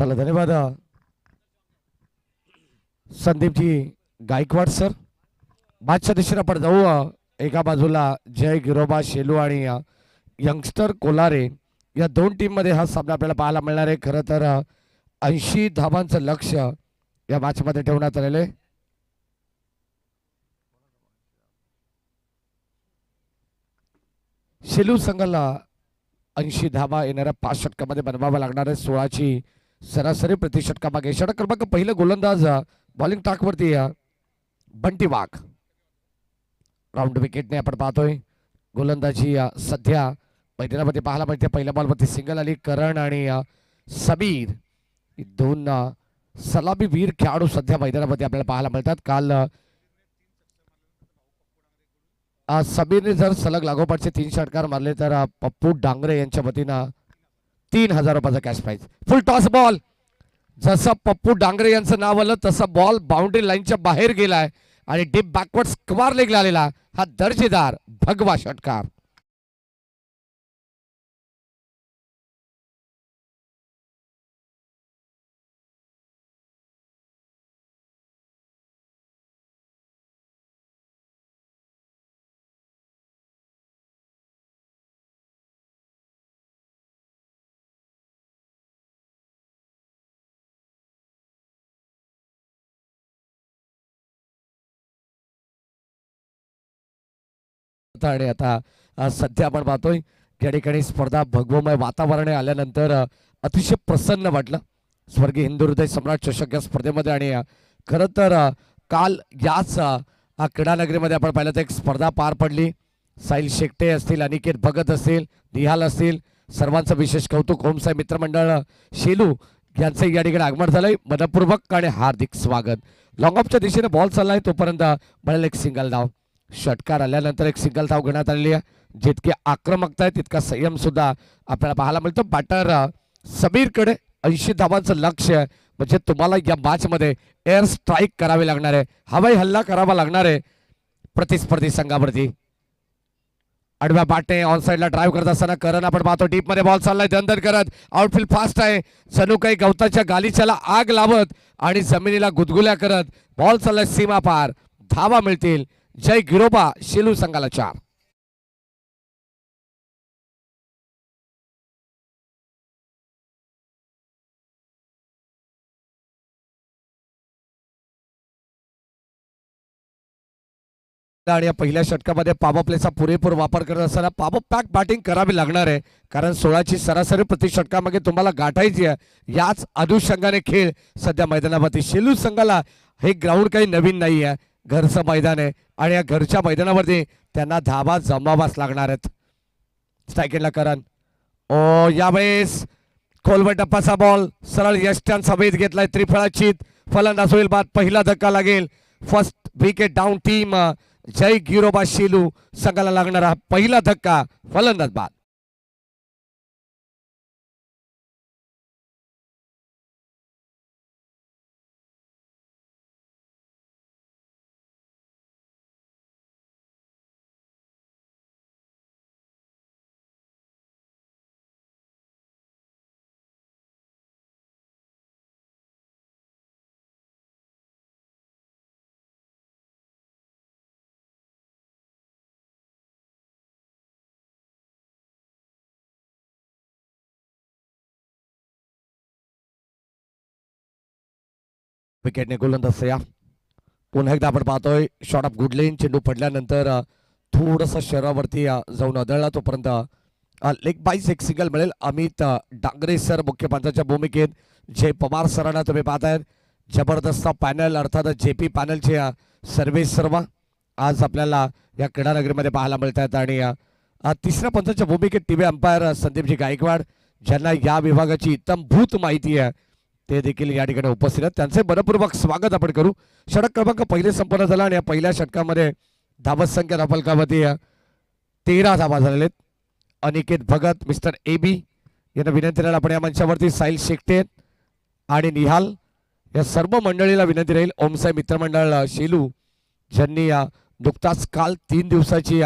चला धन्यवाद संदीपजी गायकवाड सर. मॅचच्या दिशेने आपण जाऊ. एका बाजूला जय गिरोबा शेलू आणि यंगस्टर कोलारे या दोन टीम मध्ये हा सामना आपल्याला पाहायला मिळणार आहे. खरं तर 80 धावांचं लक्ष या मॅच मध्ये ठेवण्यात आलेलं आहे. शेलू संघाला 80 धावा येणाऱ्या 5 षटकामध्ये बनवावा लागणार आहे. 16ची सरासरी प्रति षटकामागे. षटक क्रमांक पहिलं गोलंदाज बॉलिंग टाकवरती बंटी वाघ. राऊंड विकेटने आपण पाहतोय गोलंदाजी सध्या मैदानामध्ये पाहायला मिळते. पहिल्या बॉलवरती सिंगल आली. करण आणि समीर दोन सलामीवीर खेळाडू सध्या मैदानामध्ये आपल्याला पाहायला मिळतात. काल समीरने जर सलग लागोपाठचे 3 षटकार मारले तर पप्पू डांगरे यांच्या वतीनं 3000 रुपयाचा cash prize. Full toss ball. जसं पप्पू डांगरे यांचं नाव आलं तसं बॉल बाउंड्री लाईनच्या बाहेर गेलाय आणि डीप बॅकवर्ड स्क्वार लेगला आलेला हा दर्जेदार भगवा षटकार. आणि आता सध्या आपण पाहतोय या ठिकाणी स्पर्धा भगवमय वातावरण आल्यानंतर अतिशय प्रसन्न वाटलं. स्वर्गीय हिंदू हृदय सम्राट चषक या स्पर्धेमध्ये. आणि खरं तर काल याच क्रीडानगरीमध्ये आपण पाहिलं तर एक स्पर्धा पार पडली. साहिल शेकटे असतील, अनिकेत भगत असतील, निहाल असतील, सर्वांचं विशेष कौतुक. होमसाई मित्रमंडळ शेलू यांचं या ठिकाणी आगमन झालंय. मनपूर्वक आणि हार्दिक स्वागत. लॉंग ऑफच्या दिशेने बॉल चाललाय तोपर्यंत मिळेल एक सिंगल धाव. षटकार आल्यानंतर एक सिंगल धाव घेण्यात आलेली आहे. जितकी आक्रमकता आहे तितका संयम सुद्धा आपल्याला पाहायला मिळतो. बॅटर समीरकडे 80 धावांचं लक्ष आहे. म्हणजे तुम्हाला या मॅच मध्ये एअर स्ट्राईक करावी लागणार आहे, हवाई हल्ला करावा लागणार आहे प्रतिस्पर्धी संघावरती. आडव्या बॅटने ऑन साइडला ड्राईव्ह करत असताना करण आपण पाहतो डीप मध्ये बॉल चाललाय दंदन करत. आउटफील्ड फास्ट आहे. जणू काही गवताच्या गालिच्याला आग लावत आणि जमिनीला गुदगुल्या करत बॉल चाललाय सीमा पार. धावा मिळतील. जय गिरोबा शेलू संघाला 4. आणि या पहिल्या षटकामध्ये पॉवर प्लेचा पुरेपूर वापर करत असताना पॉवर पॅक बॅटिंग करावी लागणार आहे. कारण 16ची सरासरी प्रति षटकामागे तुम्हाला गाठायची आहे. याच अनुषंगाने खेळ सध्या मैदानावरती. शेलू संघाला हे ग्राउंड काही नवीन नाही आहे. घरचं मैदान आहे आणि या घरच्या मैदानावरती त्यांना धावा जमावाच लागणार आहेत. स्ट्राईकला करण. ओ यावेळेस खोलवर टप्पाचा बॉल सरळ यष्टान सभेत घेतलाय. त्रिफळाची फलंदाज होईल बाद. पहिला धक्का लागेल. फर्स्ट विकेट डाऊन टीम जय गिरोबा शेलू संघाला लागणारा पहिला धक्का फलंदाज बाद. विकेटने गोलंदाज या. पुन्हा एकदा आपण पाहतोय शॉट ऑफ गुड लेन. चेंडू पडल्यानंतर थोडंसं शरीरावरती जाऊन आदळला तोपर्यंत लेग बाईस एक सिंगल मिळेल. अमित डांगरे सर मुख्य पंचाच्या भूमिकेत. जय पवार सरांना तुम्ही पाहतायत. जबरदस्त पॅनल अर्थात JP पॅनलचे सर्वे सर्व आज आपल्याला या क्रीडानगरीमध्ये पाहायला मिळत आहेत. आणि तिसऱ्या पंचाच्या भूमिकेत टीव्ही अंपायर संदीपजी गायकवाड ज्यांना या विभागाची इत्तमभूत माहिती आहे ते देखील या ठिकाणी उपस्थित आहेत. त्यांचे मनपूर्वक स्वागत आपण करू. षटक क्रमांक पहिले संपन्न झाला आणि या पहिल्या षटकामध्ये धावत संख्या धावफलकामध्ये 13 धावा झालेल्या आहेत. अनिकेत भगत मिस्टर AB यांना विनंती राहील आपण या मंचावरती. साहिल शेकटे आणि निहाल या सर्व मंडळीला विनंती राहील. ओमसाई मित्रमंडळ शेलू ज्यांनी नुकताच काल 3 दिवसाची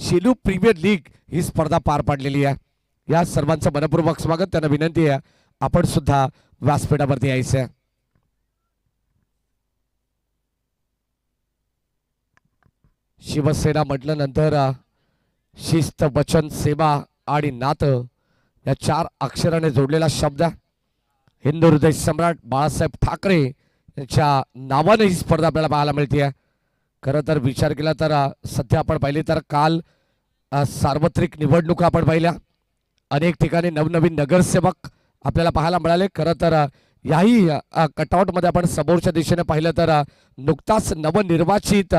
शेलू प्रीमियर लीग ही स्पर्धा पार पाडलेली आहे. या सर्वांचं मनपूर्वक स्वागत. त्यांना विनंती आहे आपण सुद्धा व्यासपीठावरती यायचं. शिवसेना म्हटलं नंतर शिस्त, वचन, सेवा आणि नातं या 4 अक्षराने जोडलेला शब्द हिंदू हृदय सम्राट बाळासाहेब ठाकरे यांच्या नावाने ही स्पर्धा आपल्याला पाहायला मिळते. खरं तर विचार केला तर सध्या आपण पाहिले तर काल सार्वत्रिक निवडणुका आपण पाहिल्या. अनेक ठिकाणी नवनवीन नगरसेवक आपल्याला पाहायला मिळाले. खरं तर याही कटआउटमध्ये आपण समोरच्या दिशेने पाहिलं तर नुकताच नवनिर्वाचित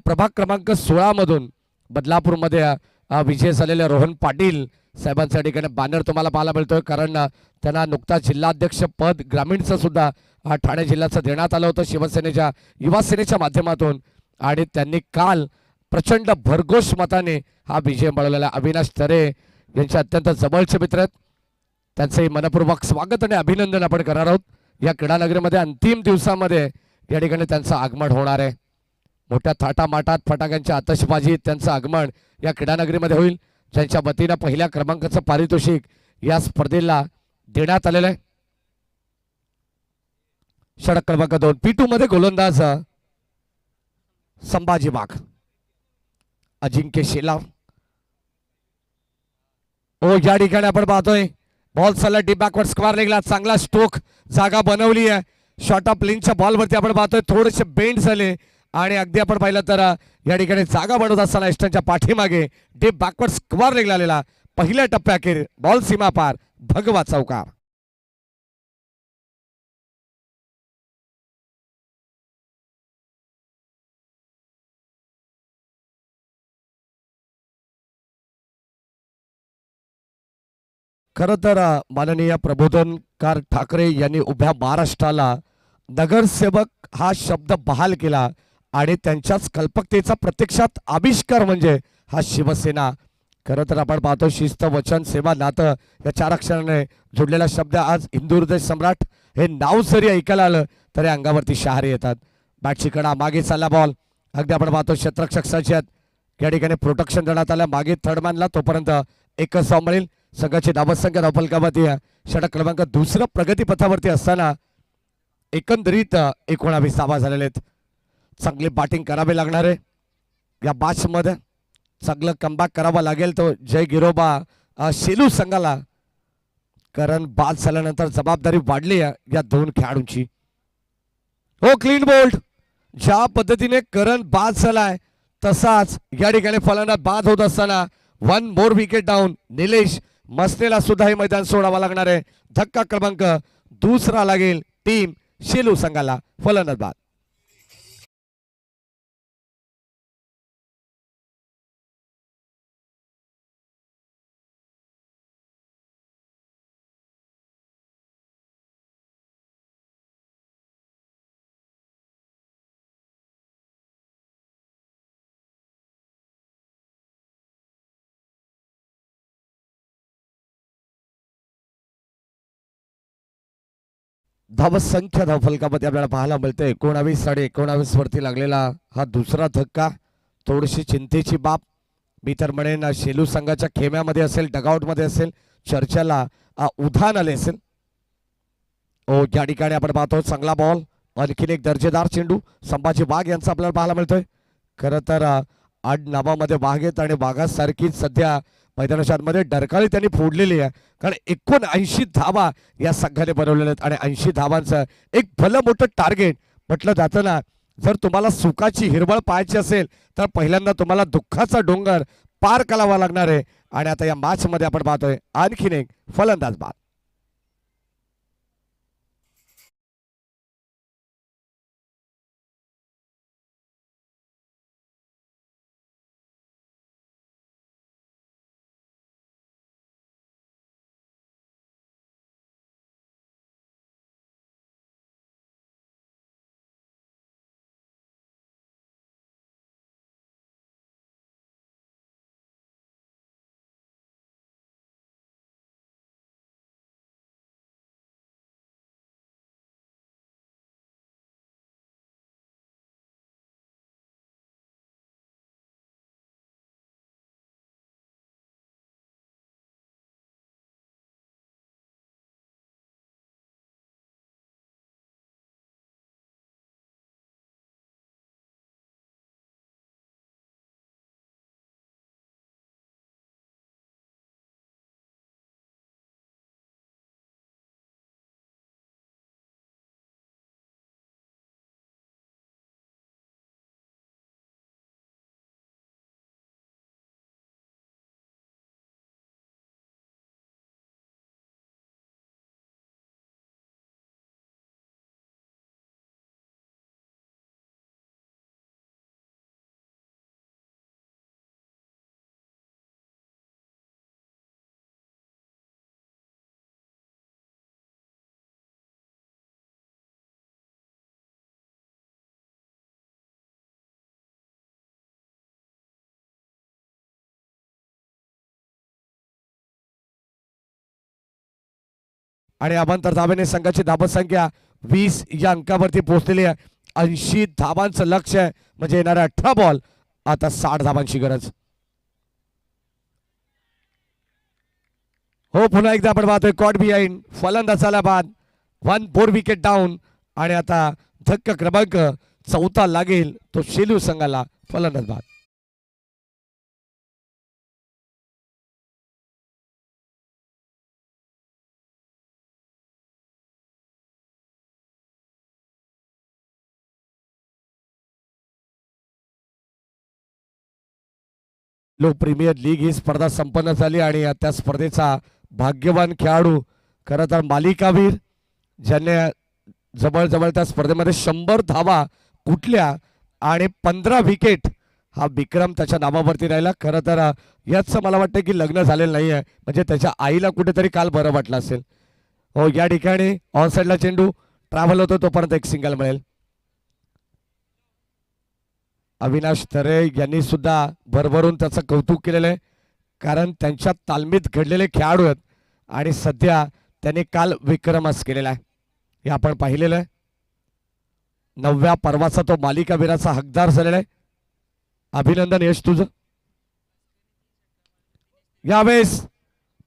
प्रभाग क्रमांक 16 मधून बदलापूरमध्ये विजय झालेले रोहन पाटील साहेबांच्या ठिकाणी बॅनर तुम्हाला पाहायला मिळतोय. कारण त्यांना नुकताच जिल्हाध्यक्ष पद ग्रामीणचं सुद्धा ठाणे जिल्ह्याचं देण्यात आलं होतं शिवसेनेच्या युवा सेनेच्या माध्यमातून. आणि त्यांनी काल प्रचंड भरघोष मताने हा विजय मिळवलेला. अविनाश तरे यांचे अत्यंत जवळचे मित्र आहेत. त्यांचंही मनपूर्वक स्वागत आणि अभिनंदन आपण करणार आहोत. या क्रीडानगरीमध्ये अंतिम दिवसामध्ये या ठिकाणी त्यांचं आगमन होणार आहे. मोठ्या थाटामाटात फटाक्यांच्या आतषबाजीत त्यांचं आगमन या क्रीडानगरीमध्ये होईल. ज्यांच्या वतीनं पहिल्या क्रमांकाचं पारितोषिक या स्पर्धेला देण्यात आलेलं आहे. षटक क्रमांक 2 P2 मध्ये गोलंदाज संभाजी वाघ, अजिंक्य शेलार. या ठिकाणी आपण पाहतोय बॉल चालला डीप बॅकवर्ड स्क्वेअर लेगला. चांगला स्ट्रोक जागा बनवली आहे. शॉर्ट ऑफ प्लेनच्या बॉलवरती आपण पाहतोय थोडेसे बेंड झाले आणि अगदी आपण पाहिलं तर या ठिकाणी जागा बनवत असताना इष्टांच्या पाठीमागे डीप बॅकवर्ड स्क्वेअर लेग आलेला. पहिल्या टप्प्याखेर बॉल सीमा पार, भगवा चौकार. खरं तर माननीय प्रबोधनकार ठाकरे यांनी उभ्या महाराष्ट्राला नगरसेवक हा शब्द बहाल केला आणि त्यांच्याच कल्पकतेचा प्रत्यक्षात आविष्कार म्हणजे हा शिवसेना. खरं तर आपण पाहतो शिस्त, वचन, सेवा, नातं या 4 अक्षराने जोडलेला शब्द आज हिंदू हृदय सम्राट हे नाव जरी ऐकायला आलं तरी अंगावरती शहारे येतात. बॅटची कडा, मागे चालला बॉल. अगदी आपण पाहतो क्षेत्ररक्षक सज्ज आहेत. या ठिकाणी प्रोटेक्शन देण्यात आलं मागे थर्डमॅनला. तोपर्यंत एकच धाव मिळेल. संघाची धावसंख्या धावफलकावरती षटक क्रमांक 2 प्रगतीपथावरती असताना एकंदरीत 19 धावा झालेले आहेत. चांगली बॅटिंग करावी लागणार आहे या मॅचमध्ये. चांगलं कमबॅक करावं लागेल तो जय गिरोबा शेलू संघाला. कारण बाद झाल्यानंतर जबाबदारी वाढली आहे या 2 खेळाडूंची. Clean bowled. ज्या पद्धतीने करण बाद झालाय तसाच या ठिकाणी फलंदाज बाद होत असताना 1 मोर विकेट डाऊन. निलेश मसनेला सुद्धा हे मैदान सोडावा लागणार आहे. धक्का क्रमांक 2 लागेल टीम शेलू संघाला. फलंदाज बाद. धावसंख्या धावफलकामध्ये आपल्याला पाहायला मिळते 19 आणि 19 वरती लागलेला हा दुसरा धक्का. थोडीशी चिंतेची बाब. मी तर म्हणेन शेलू संघाच्या खेम्यामध्ये असेल, डगआउटमध्ये असेल, चर्चेला उधाण आले असेल. या ठिकाणी आपण पाहतो चांगला बॉल. आणखीन एक दर्जेदार चेंडू संभाजी वाघ यांचा आपल्याला पाहायला मिळतोय. खरं तर 8 नावामध्ये वाघ आहेत आणि वाघासारखीच सध्या मैदानाच्या आतमध्ये डरकाळी त्यांनी फोडलेली आहे. कारण 79 धावा या संघाने बनवलेल्या आहेत आणि 80 धावांचं एक भलं मोठं टार्गेट म्हटलं जातं ना. जर तुम्हाला सुखाची हिरवळ पाहायची असेल तर पहिल्यांदा तुम्हाला दुःखाचा डोंगर पार करावा लागणार आहे. आणि आता या मॅचमध्ये आपण पाहतोय आणखीन एक फलंदाज बाद. आणि अमांतर धाब्याने संघाची धाबत संख्या 20 या अंकावरती पोहोचलेली आहे. 80 धाबांचं लक्ष आहे, म्हणजे येणाऱ्या 18 बॉल आता 60 धाबांची गरज. हो पुन्हा एकदा आपण पाहतोय कॉट बिहाइंड फलंदाजाला बाद 1-4 विकेट डाऊन. आणि आता धक्का क्रमांक 4 लागेल तो शेलू संघाला फलंदाज बाद. लो प्रीमियर लीग ही स्पर्धा संपन्न झाली आणि त्या स्पर्धेचा भाग्यवान खेळाडू खरं तर मालिकावीर ज्याने जवळजवळ त्या स्पर्धेमध्ये 100 धावा कुठल्या आणि 15 विकेट हा विक्रम त्याच्या नावावरती राहिला. खरं तर याच मला वाटतं की लग्न झालेलं नाही आहे, म्हणजे त्याच्या आईला कुठेतरी काल बरं वाटलं असेल. हो या ठिकाणी ऑन साईडला चेंडू ट्रॅव्हल होतो तोपर्यंत एक सिंगल मिळेल. अविनाश तरे यांनी सुद्धा भरभरून त्याचं कौतुक केलेलं आहे, कारण त्यांच्या तालमीत घडलेले खेळाडू आहेत आणि सध्या त्यांनी काल विक्रमच केलेला आहे. हे आपण पाहिलेलं आहे. 9व्या पर्वाचा तो मालिकावीराचा हकदार झालेला आहे. अभिनंदन यश तुझं. यावेळेस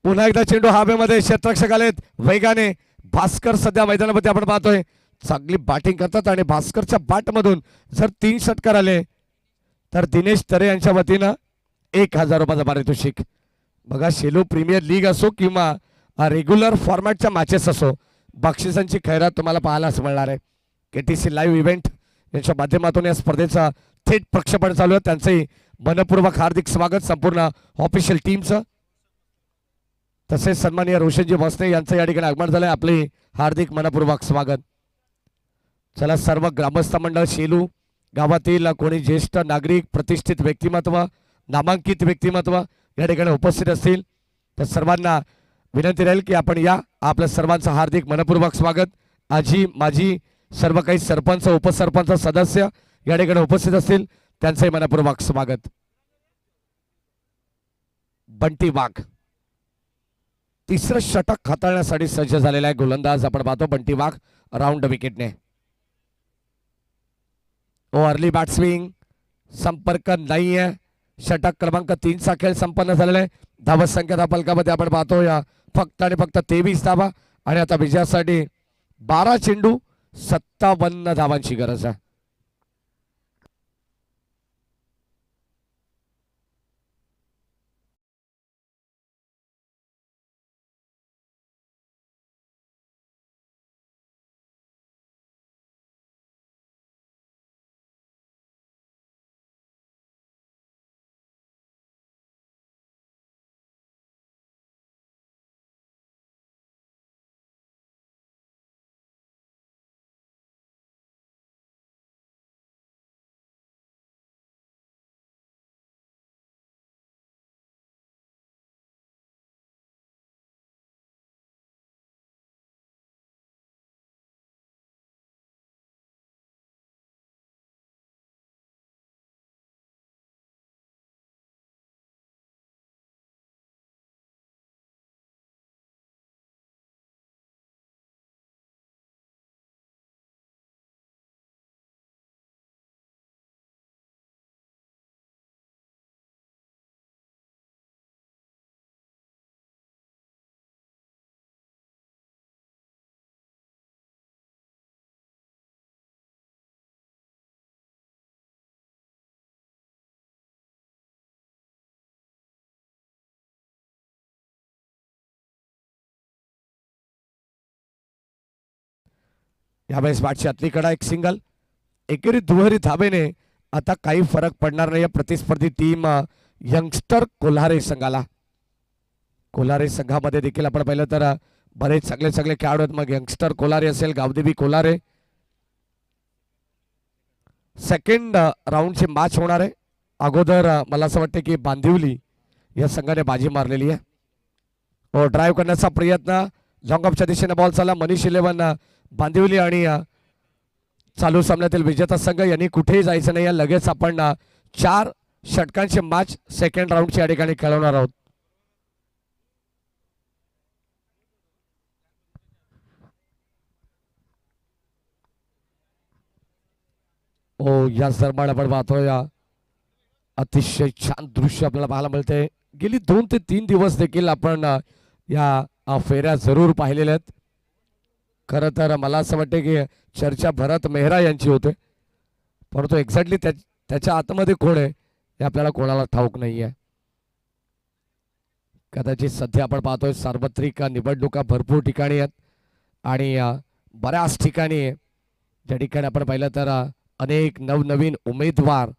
पुन्हा एकदा चेंडू हवेमध्ये क्षेत्ररक्षक आलेत वेगाने. भास्कर सध्या मैदानामध्ये आपण पाहतोय चांगली बॅटिंग करतात आणि भास्करच्या बॅटमधून जर 3 षटकार आले तर दिनेश तरे यांच्या वतीनं 1000 रुपयाचं पारितोषिक. बघा शेलू प्रीमियर लीग असो किंवा रेग्युलर फॉर्मॅटच्या मॅचेस असो, बक्षिसांची खैरात तुम्हाला पाहायलाच मिळणार आहे. KTC लाईव्ह इव्हेंट यांच्या माध्यमातून या स्पर्धेचं थेट प्रक्षेपण चालू आहे. त्यांचंही मनपूर्वक हार्दिक स्वागत संपूर्ण ऑफिशियल टीमचं. तसेच सन्माननीय रोशनजी भोसले यांचं या ठिकाणी आगमन झालंय. आपले हार्दिक मनपूर्वक स्वागत. चला सर्व ग्रामस्थ मंडळ शेलू गावातील कोणी ज्येष्ठ नागरिक प्रतिष्ठित व्यक्तिमत्व नामांकित व्यक्तिमत्व या ठिकाणी उपस्थित असतील तर सर्वांना विनंती राहील की आपण या. आपल्या सर्वांचं हार्दिक मनपूर्वक स्वागत. आजी माजी सर्व काही सरपंच उपसरपंच सदस्य या ठिकाणी उपस्थित असतील त्यांचंही मनपूर्वक स्वागत. बंटी वाघ तिसरं षटक हाताळण्यासाठी सज्ज झालेला आहे. गोलंदाज आपण पाहतो बंटी वाघ राऊंड विकेटने. अर्ली बॅट स्विंग संपर्क नाहीये. षटक क्रमांक 3 चा खेळ संपन्न झालेला आहे. धावत संख्या त्या फलकामध्ये आपण पाहतो या फक्त आणि फक्त 23 धावा आणि आता विजयासाठी 12 चेंडू 57 धावांची गरज आहे. यावेळेस बॅटची आतली कडा एक सिंगल. एकेरी दुहेरी धाबेने आता काही फरक पडणार नाही. प्रतिस्पर्धी टीम यंगस्टर कोल्हारे संघाला. कोल्हारे संघामध्ये देखील आपण पाहिलं तर बरेच चांगले चांगले खेळाडू आहेत. मग यंगस्टर कोल्हारे असेल गावदेवी कोल्हारे. सेकंड राऊंडची मॅच होणार आहे. अगोदर मला असं वाटतं की बांदिवली या संघाने बाजी मारलेली आहे. हो ड्राईव्ह करण्याचा प्रयत्न लॉंग ऑफच्या दिशेने बॉल चालला. मनीष 11 बांदिवली आणि चालू सामन्यातील विजेता संघ यांनी कुठेही जायचं नाही. लगेच आपण 4 षटकांची मॅच सेकंड राऊंडची या ठिकाणी खेळवणार आहोत. या दरम्यान आपण पाहतोय अतिशय छान दृश्य आपल्याला पाहायला मिळते. गेली 2 ते 3 दिवस देखील आपण या फेऱ्या जरूर पाहिलेल्या आहेत. खरं तर मला असं वाटतं की चर्चा भरत मेहरा यांची होते, परंतु एक्झॅक्टली त्याच्या आतमध्ये कोण आहे हे आपल्याला कोणाला ठाऊक नाही आहे. कदाचित सध्या आपण पाहतोय सार्वत्रिक निवडणुका भरपूर ठिकाणी आहेत आणि बऱ्याच ठिकाणी ज्या ठिकाणी आपण पाहिलं तर अनेक नवनवीन उमेदवार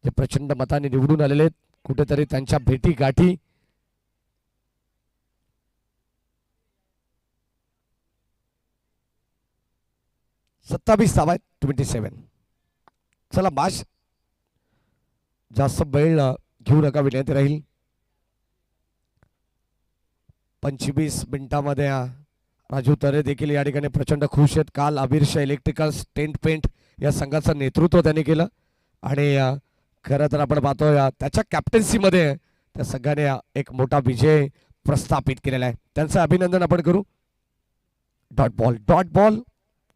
जे प्रचंड मताने निवडून आलेले आहेत, कुठेतरी त्यांच्या भेटी गाठी सत्तावीस धावा आहेत 27. चला बाश जास्त वेळ घेऊ नका विनंती राहील. 25 मिनिटांमध्ये राजू तरे देखील या ठिकाणी प्रचंड खुश आहेत. काल अबीरशा इलेक्ट्रिकल्स टेंट पेंट या संघाचं नेतृत्व त्यांनी केलं आणि खरं तर आपण पाहतोय त्याच्या कॅप्टन्सीमध्ये त्या संघाने एक मोठा विजय प्रस्थापित केलेला आहे. त्यांचं अभिनंदन आपण करू. डॉट बॉल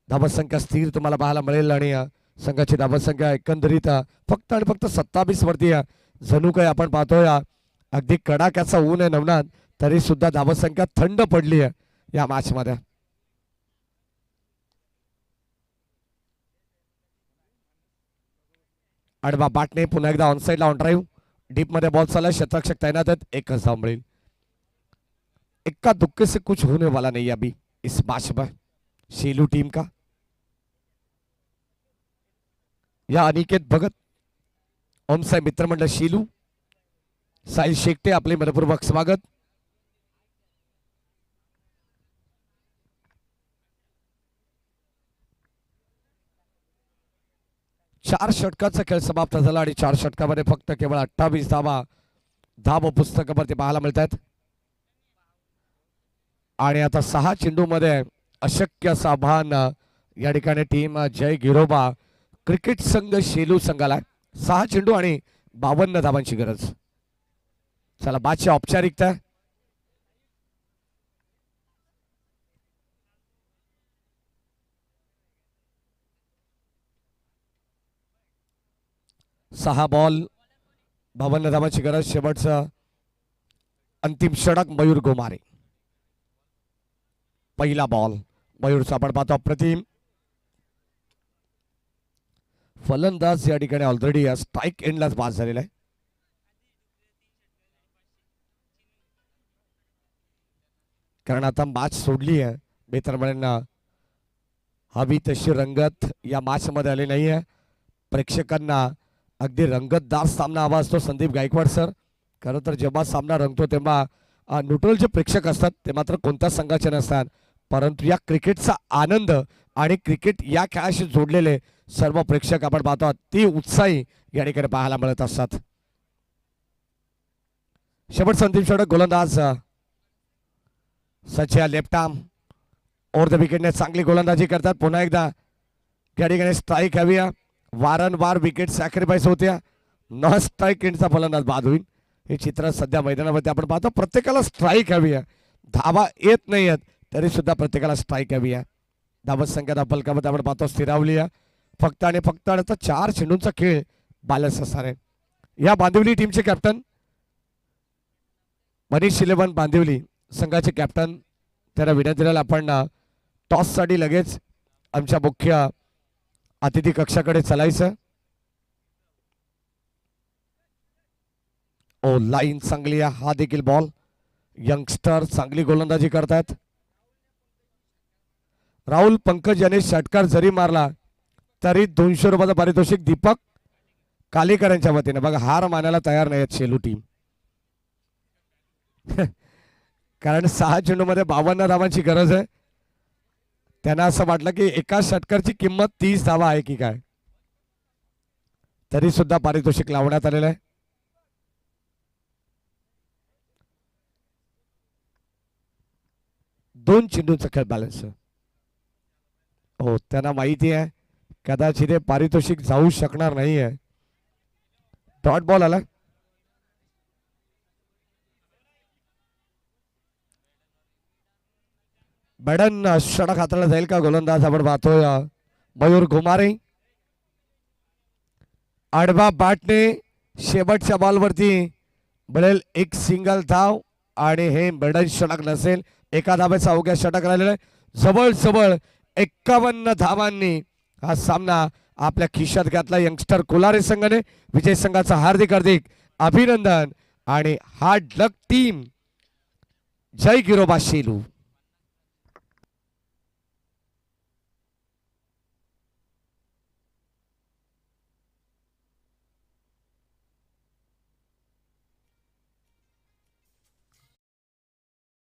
धावसंख्या स्थिर तुम्हाला पाहायला मिळेल आणि संघाची धावसंख्या एकंदरीत फक्त आणि फक्त 27 वरती जणू काही आपण पाहतोय अगदी कडाक्याचा ऊन आहे नवनाथ, तरी सुद्धा धावसंख्या थंड पडली आहे या मॅच मध्ये. आडवा बाटणे पुन्हा एकदा ऑनसाइडला ऑन ड्राईव्ह डीप मध्ये बॉल चालला, शतरक्षक तैनात आहेत. एकच धाव मिळेल. इक्का दुक्के से कुछ होने वाला नहीं अभी इस मैच में शेलू टीम का. या अनिकेत भगत ओमसाई मित्रमंडळ शेलू, साहिल शेकटे आपले मनपूर्वक स्वागत. चार षटकाचा खेळ समाप्त झाला आणि 4 षटकामध्ये फक्त केवळ 28 धावा धाव पुस्तकावरती पाहायला मिळतात आणि आता 6 चेंडूमध्ये अशक्य असं आव्हान या ठिकाणी टीम जय गिरोबा क्रिकेट संघ शेलू संघाला. 6 चेंडू आणि 52 धावांची गरज. चला बादची औपचारिकता. सहा बॉल 52 धावांची गरज. शेवटचं अंतिम षटक मयूर गोमारे. पहिला बॉल मयूरचा आपण पाहतो अप्रतिम फलंदाज या ठिकाणी ऑलरेडी स्ट्राईक एंडलाच बाद झालेला आहे. कारण आता मॅच सोडली आहे. बेतरमण्यांना हवी तशी रंगत या मॅच मध्ये आली नाही आहे. प्रेक्षकांना अगदी रंगतदार सामना हवा असतो. संदीप गायकवाड सर, खरं तर जेव्हा सामना रंगतो तेव्हा न्यूट्रल जे प्रेक्षक असतात ते मात्र कोणत्या संघाचे नसतात, परंतु या क्रिकेटचा आनंद आणि क्रिकेट या खेळाशी जोडलेले सर्व प्रेक्षक आपण पाहतो ती उत्साही या ठिकाणी पाहायला मिळत असतात. शेवट संदीप षटक गोलंदाज सचिया लेफ्ट आर्म ओव्हर द विकेटने चांगली गोलंदाजी करतात. पुन्हा एकदा या ठिकाणी स्ट्राईक हवी. वारंवार विकेट सॅक्रिफाईस होत्या. न स्ट्राईक एंडचा फलंदाज बाद होईल. हे चित्र सध्या मैदानामध्ये आपण पाहतो. प्रत्येकाला स्ट्राईक हवी आहे. धावा येत नाही आहेत तरी सुद्धा प्रत्येकाला स्ट्राईक हवी आहे. धावत संख्या फलकामध्ये आपण पाहतो स्थिरावली आहे. फक्त आणि फक्त आता 4 चेंडूंचा खेळ बॅलन्स असणार आहे. या बांदिवली टीमचे कॅप्टन मनीष इलेव्हन बांदिवली संघाचे कॅप्टन, त्याला विनंती करायला आपण टॉससाठी लगेच आमच्या मुख्य अतिथी कक्षाकडे चलायचं. ओ लाईन चांगली आहे. हा देखील बॉल. यंगस्टर चांगली गोलंदाजी करतात. राहुल पंकज याने षटकार जरी मारला तरी 200 रुपयाचं पारितोषिक दीपक कालेकर यांच्या वतीने. बघा हार मानायला तयार नाही आहेत शेलू टीम. कारण 6 चेंडूमध्ये 52 धावांची गरज आहे. त्यांना असं वाटलं की एका षटकारची किंमत 30 धावा आहे की काय, तरी सुद्धा पारितोषिक लावण्यात आलेलं आहे. दोन चेंडूंचा खेळ बॅलन्स. हो, त्यांना माहिती आहे कदाचित हे पारितोषिक जाऊ शकणार नाही आहे. डॉट बॉल आला. बॅडन षटक हाताळला जाईल का? गोलंदाज आपण पाहतोय मयूर घुमारे. आडवा बॅटने शेवटच्या बॉलवरती मिळेल एक सिंगल धाव आणि हे मेडन षटक नसेल. एका धाब्याचा अवघ्या षटक राहिलेलं आहे. जवळ 51 धावांनी हा सामना आपल्या खिशात घातला यंगस्टर कोलारे संघाने. विजय संघाचा हार्दिक अभिनंदन आणि हार्ड लक टीम. जय गिरोबा शेलू.